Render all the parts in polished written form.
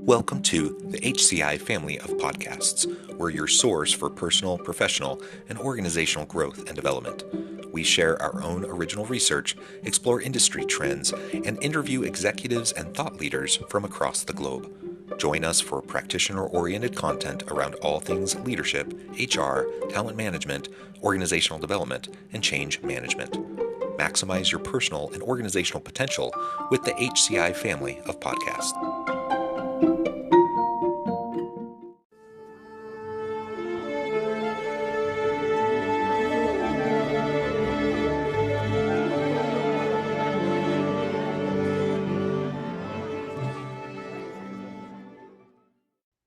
Welcome to the HCI family of podcasts. We're your source for personal, professional, and organizational growth and development. We share our own original research, explore industry trends, and interview executives and thought leaders from across the globe. Join us for practitioner-oriented content around all things leadership, HR, talent management, organizational development, and change management. Maximize your personal and organizational potential with the HCI family of podcasts.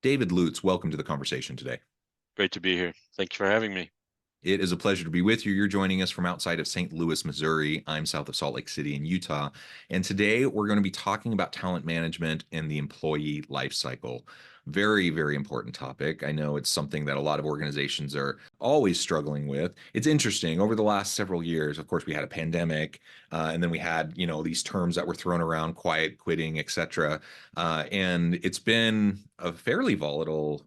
David Lutes, welcome to the conversation today. Great to be here. Thank you for having me. It is a pleasure to be with you. You're joining us from outside of St. Louis, Missouri. I'm south of Salt Lake City in Utah. And today we're going to be talking about talent management and the employee life cycle. Very, very important topic. I know it's something that a lot of organizations are always struggling with. It's interesting. Over the last several years, of course, we had a pandemic, and then we had, these terms that were thrown around, quiet quitting, et cetera. And it's been a fairly volatile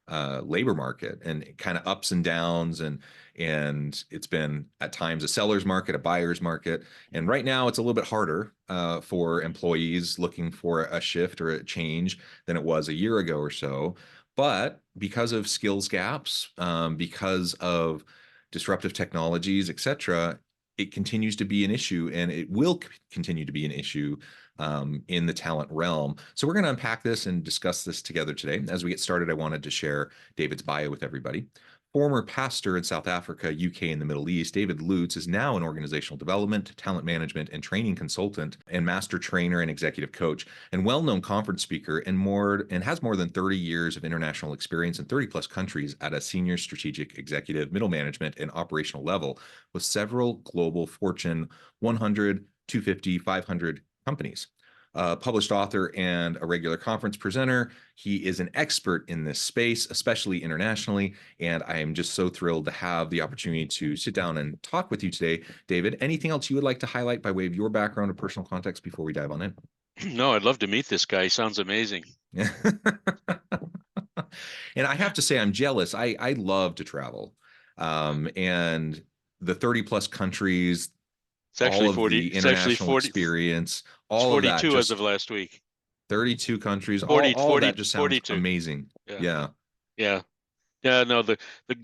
labor market and kind of ups and downs, and it's been at times a seller's market, a buyer's market, and right now it's a little bit harder for employees looking for a shift or a change than it was a year ago or so. But because of skills gaps, because of disruptive technologies, etc., it continues to be an issue, and it will continue to be an issue in the talent realm. So we're going to unpack this and discuss this together today. As we get started, I wanted to share David's bio with everybody. Former pastor in South Africa, UK, and the Middle East, David Lutes is now an organizational development, talent management, and training consultant and master trainer and executive coach, and well-known conference speaker, and has more than 30 years of international experience in 30 plus countries at a senior strategic executive, middle management, and operational level with several global Fortune 100, 250, 500 companies. Published author and a regular conference presenter. He is an expert in this space, especially internationally, and I am just so thrilled to have the opportunity to sit down and talk with you today. David, anything else you would like to highlight by way of your background or personal context before we dive on in? No, I'd love to meet this guy. He sounds amazing. And I have to say, I'm jealous. I love to travel, and the 30 plus countries, it's actually all of 40, the international experience, all of that. 42 as of last week. 32 countries, 40, all 40, that just sounds 42. amazing. Yeah. No, the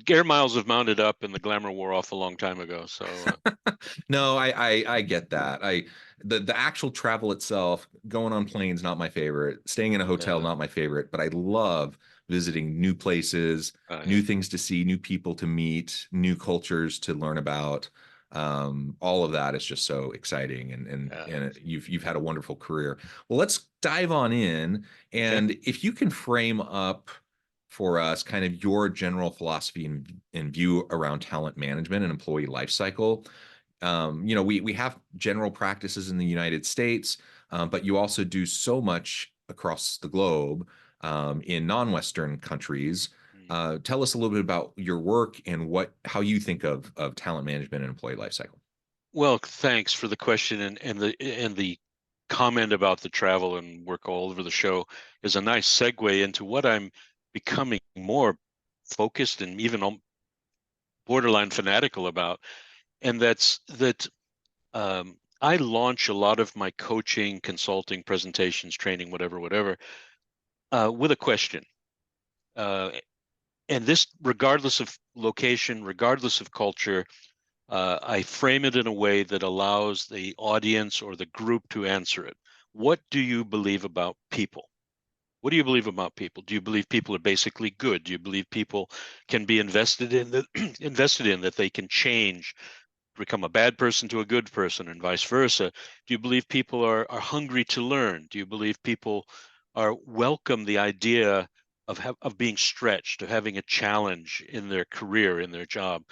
air miles have mounted up and the glamour wore off a long time ago. So No, I get that. The actual travel itself, going on planes, not my favorite. Staying in a hotel, not my favorite. But I love visiting new places, new things to see, new people to meet, new cultures to learn about. All of that is just so exciting, and you've had a wonderful career. Well, let's dive on in, and if you can frame up for us kind of your general philosophy and view around talent management and employee life cycle. We have general practices in the United States, but you also do so much across the globe in non-Western countries. Tell us a little bit about your work and how you think of talent management and employee life cycle. Well, thanks for the question, and the comment about the travel and work all over the show is a nice segue into what I'm becoming more focused and even borderline fanatical about, and that's that I launch a lot of my coaching, consulting, presentations, training, whatever, with a question. And this, regardless of location, regardless of culture, I frame it in a way that allows the audience or the group to answer it. What do you believe about people? What do you believe about people? Do you believe people are basically good? Do you believe people can be invested in, that they can change, become a bad person to a good person, and vice versa? Do you believe people are hungry to learn? Do you believe people welcome the idea of being stretched, of having a challenge in their career, in their job,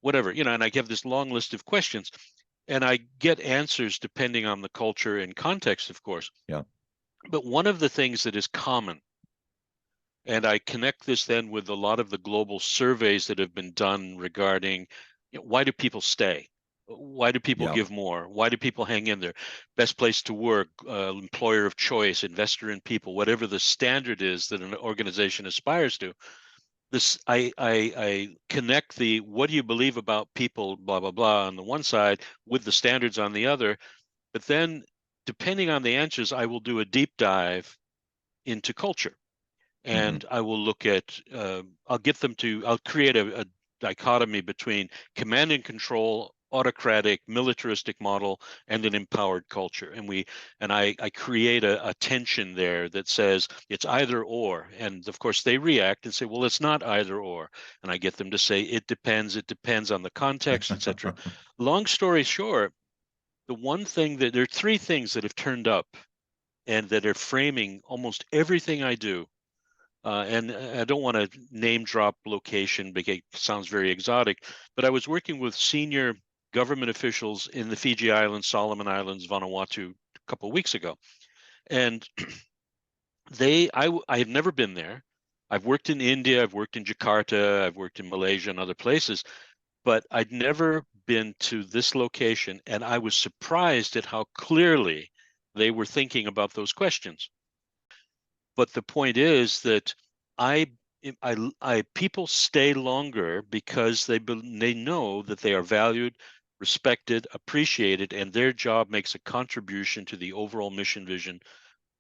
whatever, and I give this long list of questions, and I get answers depending on the culture and context, of course. Yeah. But one of the things that is common, and I connect this then with a lot of the global surveys that have been done regarding why do people stay? Why do people Yep. give more? Why do people hang in there? Best place to work, employer of choice, investor in people, whatever the standard is that an organization aspires to. This I connect the what do you believe about people, blah blah blah, on the one side with the standards on the other. But then, depending on the answers, I will do a deep dive into culture, Hmm. and I will look at. I'll create a dichotomy between command and control, autocratic, militaristic model, and an empowered culture. And I create a tension there that says it's either or. And of course, they react and say, well, it's not either or. And I get them to say, it depends on the context, etc. Long story short, there are three things that have turned up and that are framing almost everything I do. And I don't want to name drop location because it sounds very exotic, but I was working with senior government officials in the Fiji Islands, Solomon Islands, Vanuatu a couple of weeks ago. And I have never been there. I've worked in India, I've worked in Jakarta, I've worked in Malaysia and other places, but I'd never been to this location. And I was surprised at how clearly they were thinking about those questions. But the point is that I, people stay longer because they know that they are valued, respected, appreciated, and their job makes a contribution to the overall mission vision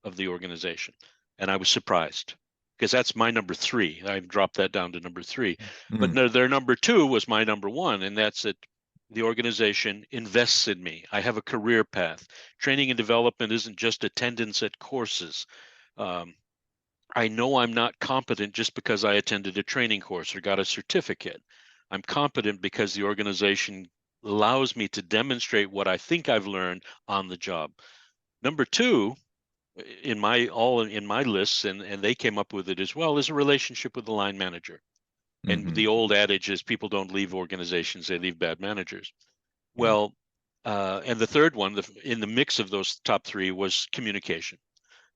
of the organization. And I was surprised because that's my number three. I've dropped that down to number three. But Mm. no, their number two was my number one, and that's that the organization invests in me. I have a career path. Training and development isn't just attendance at courses. Um, I know I'm not competent just because I attended a training course or got a certificate. I'm competent because the organization allows me to demonstrate what I think I've learned on the job. Number two, in my lists, and they came up with it as well, is a relationship with the line manager. And Hmm. the old adage is people don't leave organizations, they leave bad managers. Yeah. Well, and the third one, in the mix of those top three, was communication.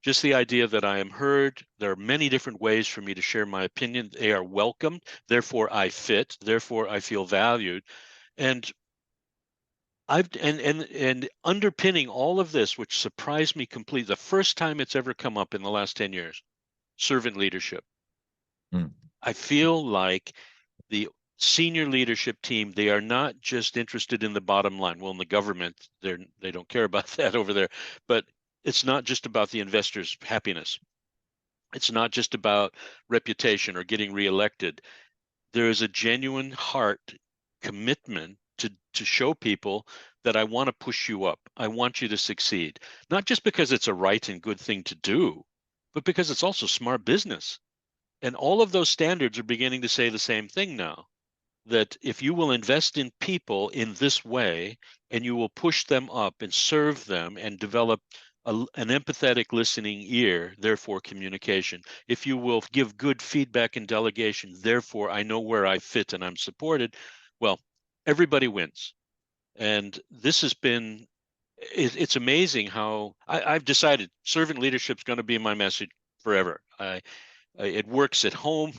Just the idea that I am heard. There are many different ways for me to share my opinion. They are welcomed. Therefore, I fit. Therefore, I feel valued. And and underpinning all of this, which surprised me completely, the first time it's ever come up in the last 10 years, servant leadership. Mm. I feel like the senior leadership team, they are not just interested in the bottom line. Well, in the government, they don't care about that over there, but it's not just about the investors' happiness. It's not just about reputation or getting reelected. There is a genuine heart commitment to show people that I want to push you up. I want you to succeed, not just because it's a right and good thing to do, but because it's also smart business. And all of those standards are beginning to say the same thing now, that if you will invest in people in this way and you will push them up and serve them and develop an empathetic listening ear, therefore communication. If you will give good feedback and delegation, therefore I know where I fit and I'm supported, well, everybody wins. And this has been, it's amazing how I've decided servant leadership is going to be my message forever. It works at home.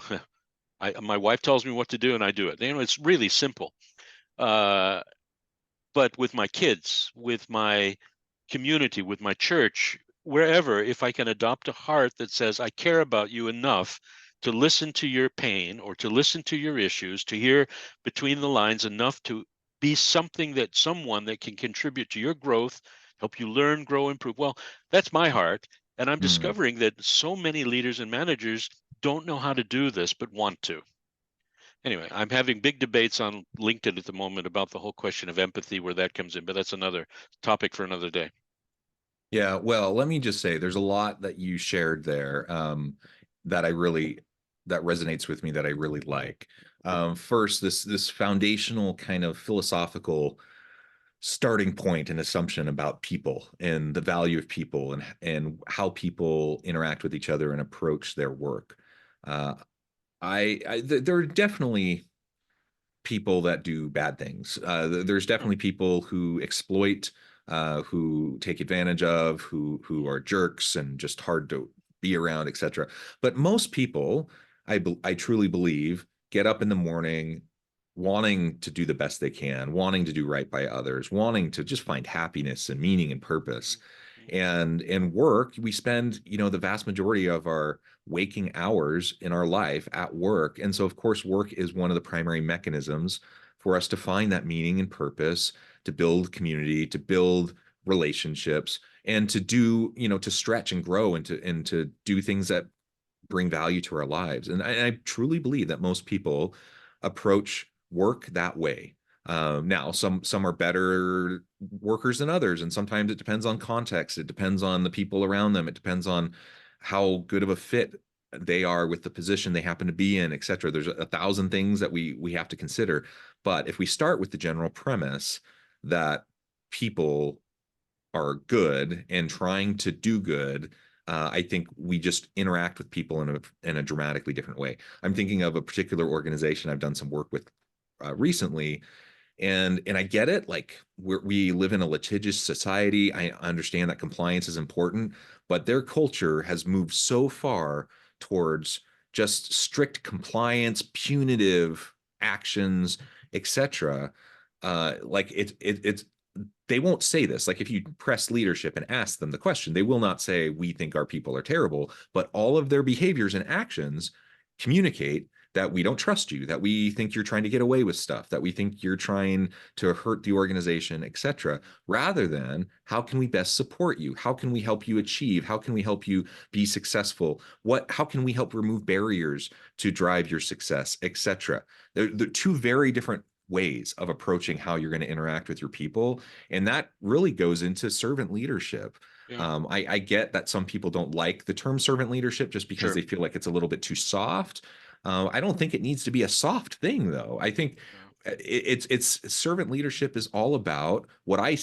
My wife tells me what to do and I do it. It's really simple. Uh, but with my kids, with my community, with my church, wherever, if I can adopt a heart that says, I care about you enough to listen to your pain or to listen to your issues, to hear between the lines enough to be someone that can contribute to your growth, help you learn, grow, improve. Well, that's my heart. And I'm Mm. discovering that so many leaders and managers don't know how to do this, but want to. Anyway, I'm having big debates on LinkedIn at the moment about the whole question of empathy, where that comes in, but that's another topic for another day. Yeah, well, let me just say there's a lot that you shared there that I really that resonates with me that I really like. First, this foundational kind of philosophical starting point and assumption about people and the value of people and how people interact with each other and approach their work. Uh, there are definitely people that do bad things. There's definitely people who exploit, who take advantage of, who are jerks and just hard to be around, etc. But most people, I truly believe, get up in the morning, wanting to do the best they can, wanting to do right by others, wanting to just find happiness and meaning and purpose. And in work, we spend, the vast majority of our waking hours in our life at work. And so, of course, work is one of the primary mechanisms for us to find that meaning and purpose, to build community, to build relationships, and to do, to stretch and grow and to do things that bring value to our lives. And I truly believe that most people approach work that way. Now, some are better workers than others, and sometimes it depends on context. It depends on the people around them. It depends on how good of a fit they are with the position they happen to be in, et cetera. There's a thousand things that we have to consider. But if we start with the general premise that people are good and trying to do good, I think we just interact with people in a dramatically different way. I'm thinking of a particular organization I've done some work with recently, and I get it. Like we live in a litigious society. I understand that compliance is important, but their culture has moved so far towards just strict compliance, punitive actions, etc. Like it's they won't say this. Like if you press leadership and ask them the question, they will not say, we think our people are terrible, but all of their behaviors and actions communicate that we don't trust you, that we think you're trying to get away with stuff, that we think you're trying to hurt the organization, etc., rather than how can we best support you? How can we help you achieve? How can we help you be successful? How can we help remove barriers to drive your success, etc.? They're two very different ways of approaching how you're going to interact with your people. And that really goes into servant leadership. Yeah. I get that some people don't like the term servant leadership just because Sure. they feel like it's a little bit too soft. I don't think it needs to be a soft thing, though. I think Yeah. it's servant leadership is all about what I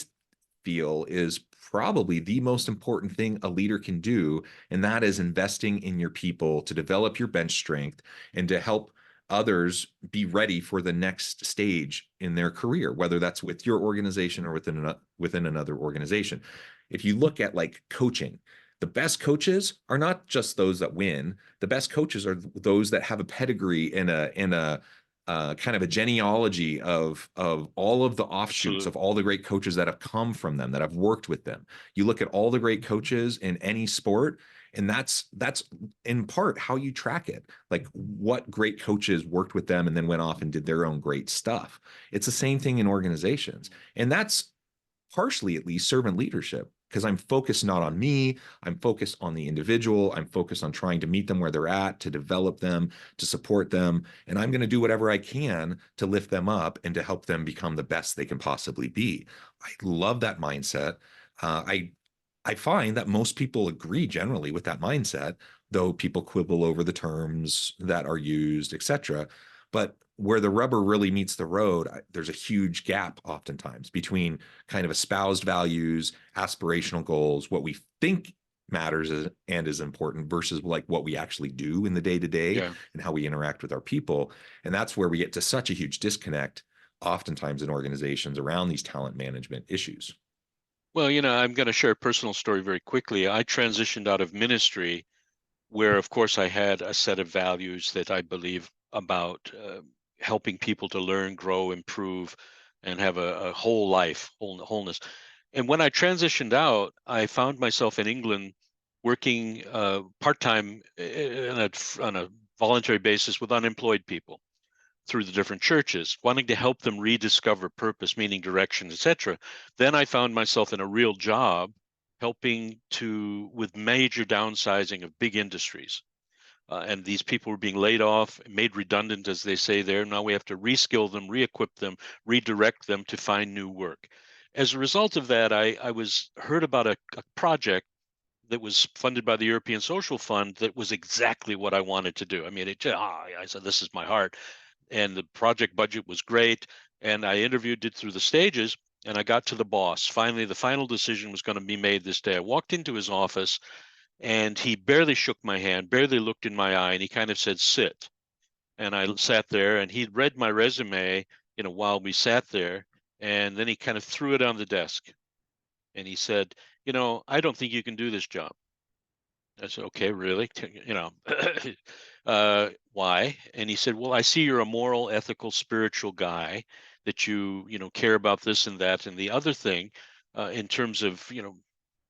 feel is probably the most important thing a leader can do, and that is investing in your people to develop your bench strength and to help others be ready for the next stage in their career, whether that's with your organization or within another organization. If you look at like coaching, the best coaches are not just those that win. The best coaches are those that have a pedigree in a kind of a genealogy of all of the offshoots Absolutely. of all the great coaches that have come from them, that have worked with them. You look at all the great coaches in any sport, and that's in part how you track it. Like what great coaches worked with them and then went off and did their own great stuff. It's the same thing in organizations, and that's partially at least servant leadership, because I'm focused not on me, I'm focused on the individual, I'm focused on trying to meet them where they're at, to develop them, to support them, and I'm going to do whatever I can to lift them up and to help them become the best they can possibly be. I love that mindset. I find that most people agree generally with that mindset, though people quibble over the terms that are used, etc. But where the rubber really meets the road, there's a huge gap oftentimes between kind of espoused values, aspirational goals, what we think matters and is important versus like what we actually do in the day to day Yeah. and how we interact with our people. And that's where we get to such a huge disconnect oftentimes in organizations around these talent management issues. Well, I'm going to share a personal story very quickly. I transitioned out of ministry where, of course, I had a set of values that I believe about helping people to learn, grow, improve, and have a whole life, wholeness. And when I transitioned out, I found myself in England working part-time on a voluntary basis with unemployed people through the different churches, wanting to help them rediscover purpose, meaning, direction, etc. Then I found myself in a real job helping with major downsizing of big industries. And these people were being laid off, made redundant, as they say there. Now we have to reskill them, re-equip them, redirect them to find new work. As a result of that, I was heard about a project that was funded by the European Social Fund that was exactly what I wanted to do. I mean, I said, this is my heart. And the project budget was great. And I interviewed it through the stages, and I got to the boss. Finally, the final decision was going to be made this day. I walked into his office, and he barely shook my hand, barely looked in my eye, and he kind of said, sit. And I sat there, and he'd read my resume, while we sat there. And then he kind of threw it on the desk. And he said, I don't think you can do this job. I said, okay, really? Why? And he said, well, I see you're a moral, ethical, spiritual guy, that you care about this and that. And the other thing, in terms of,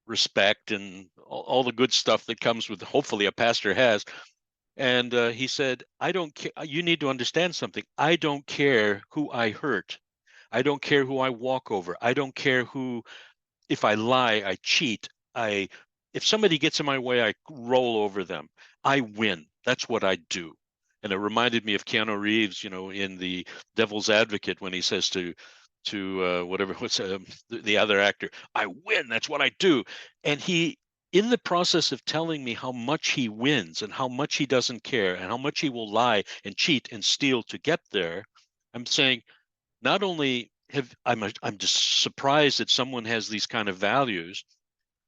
respect and all the good stuff that comes with, hopefully, a pastor has. And he said, I don't care. You need to understand something. I don't care who I hurt. I don't care who I walk over. I don't care who, if I lie, I cheat, I if somebody gets in my way, I roll over them. I win. That's what I do. And it reminded me of Keanu Reeves, in The Devil's Advocate, when he says to whatever what's the other actor, I win. That's what I do. And he, in the process of telling me how much he wins and how much he doesn't care and how much he will lie and cheat and steal to get there, I'm saying, not only I'm just surprised that someone has these kind of values,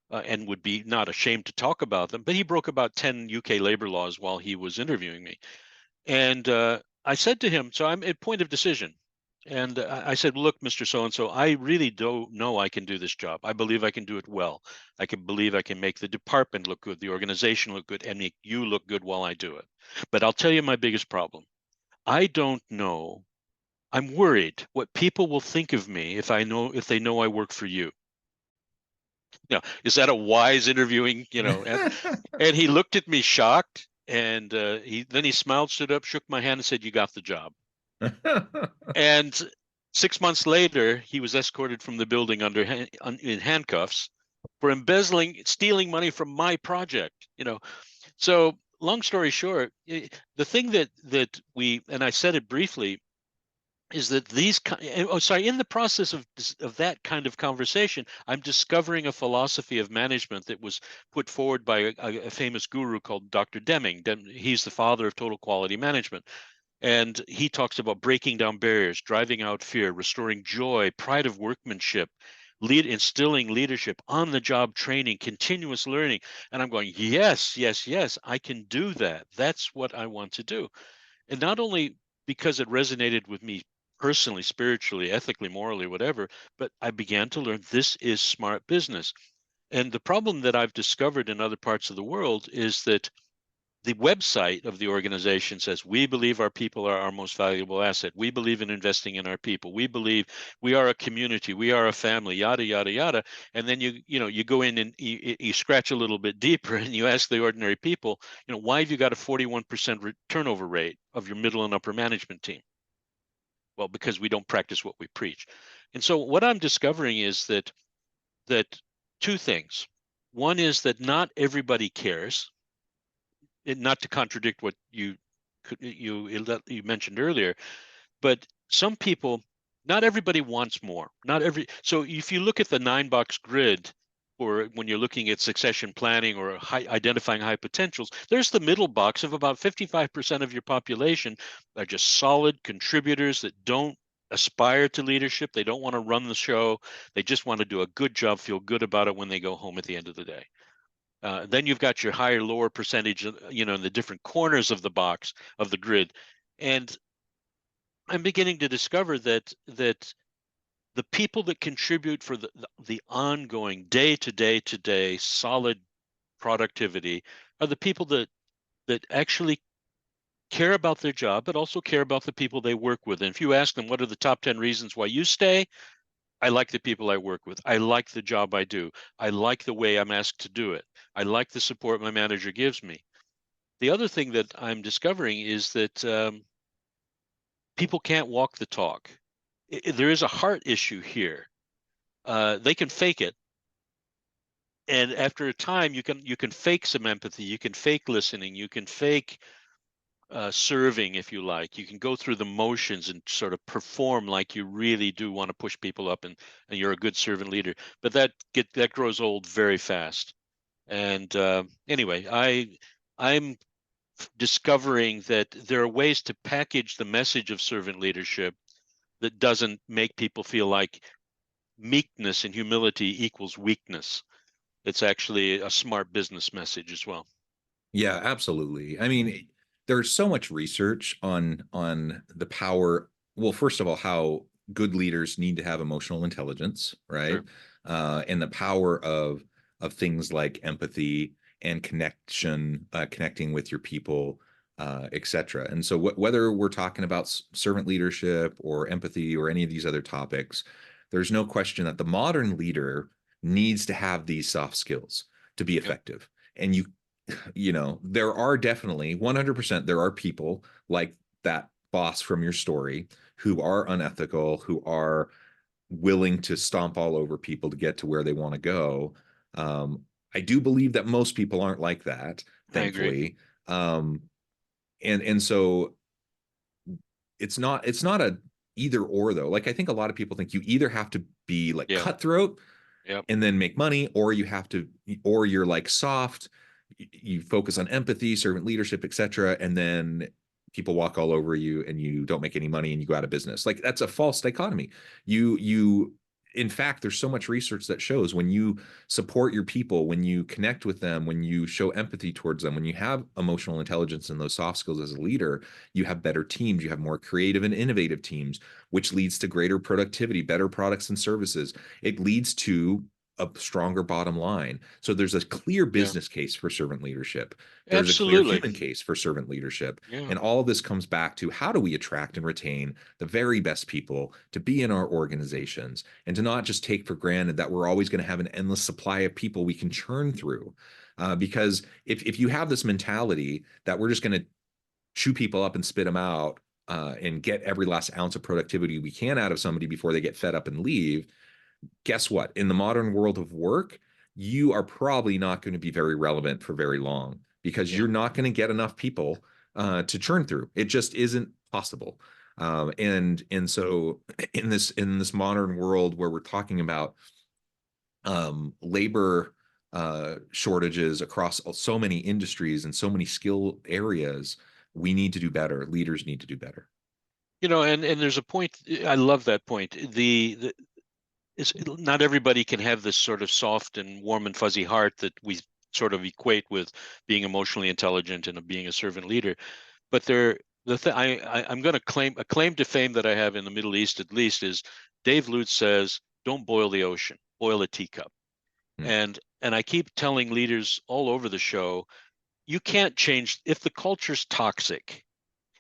and would be not ashamed to talk about them, but he broke about 10 UK labor laws while he was interviewing me. And I said to him, so I'm at point of decision. And I said, look, Mr. So-and-so, I really don't know I can do this job. I believe I can do it well. I can believe I can make the department look good, the organization look good, and make you look good while I do it. But I'll tell you my biggest problem. I don't know. I'm worried what people will think of me if they know I work for you. Is that a wise interviewing? And he looked at me shocked, and he smiled, stood up, shook my hand, and said, "You got the job." And 6 months later, he was escorted from the building in handcuffs for stealing money from my project. So long story short, the thing that we, and I said it briefly, is that in the process of that kind of conversation, I'm discovering a philosophy of management that was put forward by a famous guru called Dr. Deming. He's the father of total quality management. And he talks about breaking down barriers, driving out fear, restoring joy, pride of workmanship, instilling leadership, on the job training, continuous learning. And I'm going, yes, yes, yes, I can do that. That's what I want to do. And not only because it resonated with me personally, spiritually, ethically, morally, whatever, but I began to learn this is smart business. And the problem that I've discovered in other parts of the world is that the website of the organization says, we believe our people are our most valuable asset. We believe in investing in our people. We believe we are a community. We are a family, yada, yada, yada. And then you go in and you scratch a little bit deeper and you ask the ordinary people, why have you got a 41% turnover rate of your middle and upper management team? Well, because we don't practice what we preach. And so what I'm discovering is that two things. One is that not everybody cares. Not to contradict what you mentioned earlier, but some people, not everybody wants more. So if you look at the 9-box grid, or when you're looking at succession planning or identifying high potentials, there's the middle box of about 55% of your population are just solid contributors that don't aspire to leadership. They don't want to run the show. They just want to do a good job, feel good about it when they go home at the end of the day. Then you've got your higher, lower percentage, in the different corners of the box of the grid. And I'm beginning to discover that the people that contribute for the ongoing day-to-day solid productivity are the people that actually care about their job, but also care about the people they work with. And if you ask them, what are the top 10 reasons why you stay? I like the people I work with. I like the job I do. I like the way I'm asked to do it. I like the support my manager gives me. The other thing that I'm discovering is that people can't walk the talk. There is a heart issue here. They can fake it, and after a time, you can fake some empathy. You can fake listening. You can fake serving, if you like. You can go through the motions and sort of perform like you really do want to push people up, and you're a good servant leader. But that grows old very fast. And anyway, I'm discovering that there are ways to package the message of servant leadership that doesn't make people feel like meekness and humility equals weakness. It's actually a smart business message as well. Yeah, absolutely. I mean, there's so much research on the power. Well, first of all, how good leaders need to have emotional intelligence, right? Sure. And the power of things like empathy and connecting with your people, etc. And so whether we're talking about servant leadership or empathy or any of these other topics, there's no question that the modern leader needs to have these soft skills to be Yep. effective. And there are definitely 100%, there are people like that boss from your story who are unethical, who are willing to stomp all over people to get to where they want to go. I do believe that most people aren't like that, I agree. thankfully. And so it's not a either or though. Like I think a lot of people think you either have to be like Yeah. cutthroat Yep. and then make money, or or you're like soft, you focus on empathy, servant leadership, etc., and then people walk all over you and you don't make any money and you go out of business. Like that's a false dichotomy. You in fact, there's so much research that shows when you support your people, when you connect with them, when you show empathy towards them, when you have emotional intelligence and those soft skills as a leader, you have better teams, you have more creative and innovative teams, which leads to greater productivity, better products and services. It leads to a stronger bottom line. So there's a clear Yeah. business case for servant leadership. There's a clear Absolutely. human case for servant leadership. Yeah. And all of this comes back to how do we attract and retain the very best people to be in our organizations and to not just take for granted that we're always going to have an endless supply of people we can churn through. Because if you have this mentality that we're just going to chew people up and spit them out and get every last ounce of productivity we can out of somebody before they get fed up and leave, guess what? In the modern world of work, you are probably not going to be very relevant for very long because Yeah. you're not going to get enough people to churn through. It just isn't possible. And so in this modern world where we're talking about labor shortages across so many industries and so many skill areas, we need to do better. Leaders need to do better. And there's a point. I love that point. The it's not everybody can have this sort of soft and warm and fuzzy heart that we sort of equate with being emotionally intelligent and being a servant leader. But I'm going to claim a claim to fame that I have in the Middle East, at least, is Dave Lutes says, "Don't boil the ocean, boil a teacup." Hmm. And I keep telling leaders all over the show, you can't change if the culture's toxic,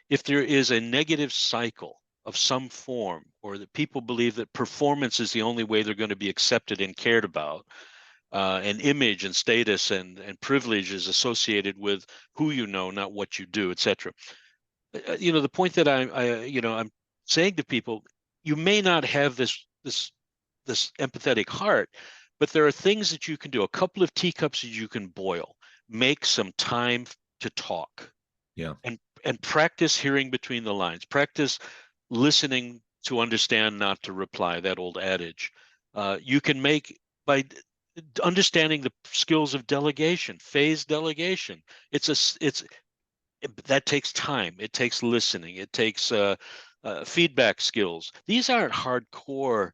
if there is a negative cycle of some form, or that people believe that performance is the only way they're going to be accepted and cared about, and image and status and privilege is associated with who you know, not what you do, etc. The point that I'm saying to people, you may not have this empathetic heart, but there are things that you can do. A couple of teacups that you can boil. Make some time to talk Yeah. and practice hearing between the lines. Practice listening to understand, not to reply. That old adage. You can make by understanding the skills of delegation, phase delegation. That takes time. It takes listening. It takes feedback skills. These aren't hardcore,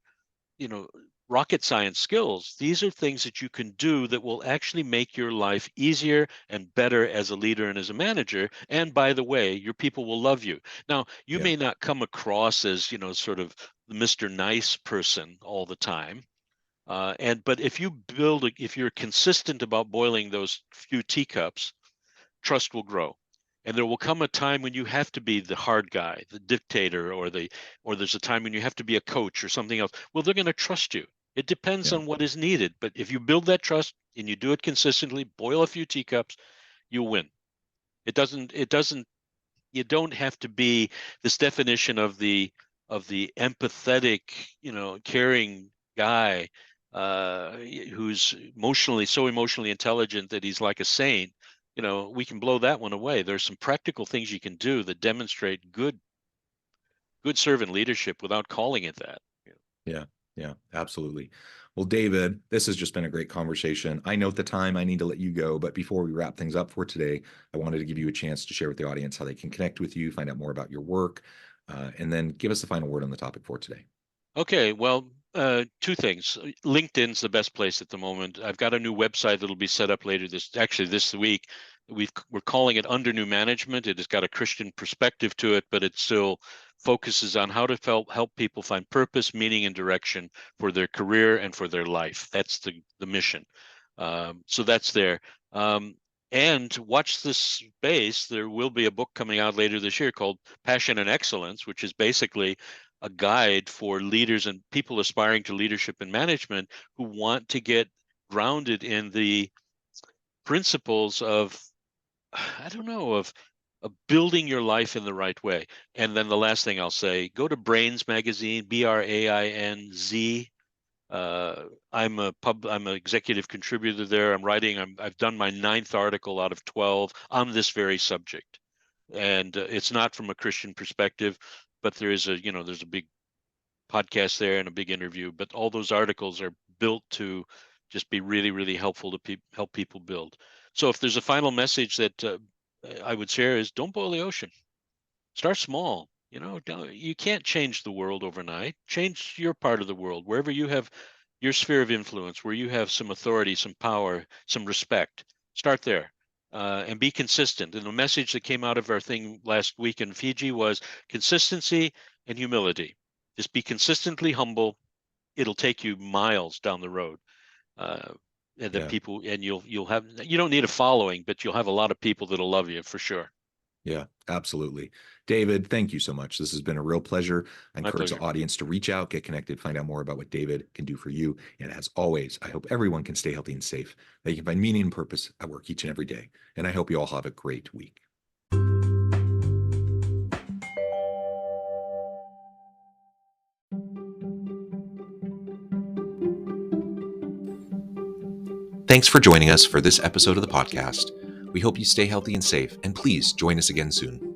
you know, rocket science skills. These are things that you can do that will actually make your life easier and better as a leader and as a manager. And by the way, your people will love you. Now, you Yeah. may not come across as, sort of the Mr. Nice person all the time. But if you're consistent about boiling those few teacups, trust will grow. And there will come a time when you have to be the hard guy, the dictator, or there's a time when you have to be a coach or something else. Well, they're going to trust you. It depends Yeah. on what is needed. But if you build that trust and you do it consistently, boil a few teacups, you'll win. It doesn't, you don't have to be this definition of the empathetic, caring guy, who's so emotionally intelligent that he's like a saint. We can blow that one away. There's some practical things you can do that demonstrate good servant leadership without calling it that. Yeah, yeah, absolutely. Well, David, this has just been a great conversation. I know at the time I need to let you go, but before we wrap things up for today, I wanted to give you a chance to share with the audience how they can connect with you, find out more about your work, and then give us the final word on the topic for today. Okay, well, two things. LinkedIn's the best place at the moment. I've got a new website that'll be set up later this week. We're calling it Under New Management. It has got a Christian perspective to it, but it still focuses on how to help people find purpose, meaning, and direction for their career and for their life. That's the mission. So that's there. And watch this space. There will be a book coming out later this year called Passion and Excellence, which is basically a guide for leaders and people aspiring to leadership and management who want to get grounded in the principles of, I don't know, of building your life in the right way. And then the last thing I'll say, go to Brains magazine, BRAINZ. I'm an executive contributor there. I've done my 9th article out of 12 on this very subject. And it's not from a Christian perspective, but there's a big podcast there and a big interview, but all those articles are built to just be really, really helpful to help people build. So if there's a final message that I would share is, don't boil the ocean. Start small. You can't change the world overnight. Change your part of the world, wherever you have your sphere of influence, where you have some authority, some power, some respect. Start there. And be consistent. And the message that came out of our thing last week in Fiji was consistency and humility. Just be consistently humble. It'll take you miles down the road. And that people, and you don't need a following, but you'll have a lot of people that'll love you for sure. Yeah, absolutely. David, thank you so much. This has been a real pleasure. I encourage the audience to reach out, get connected, find out more about what David can do for you. And as always, I hope everyone can stay healthy and safe, that you can find meaning and purpose at work each and every day. And I hope you all have a great week. Thanks for joining us for this episode of the podcast. We hope you stay healthy and safe, and please join us again soon.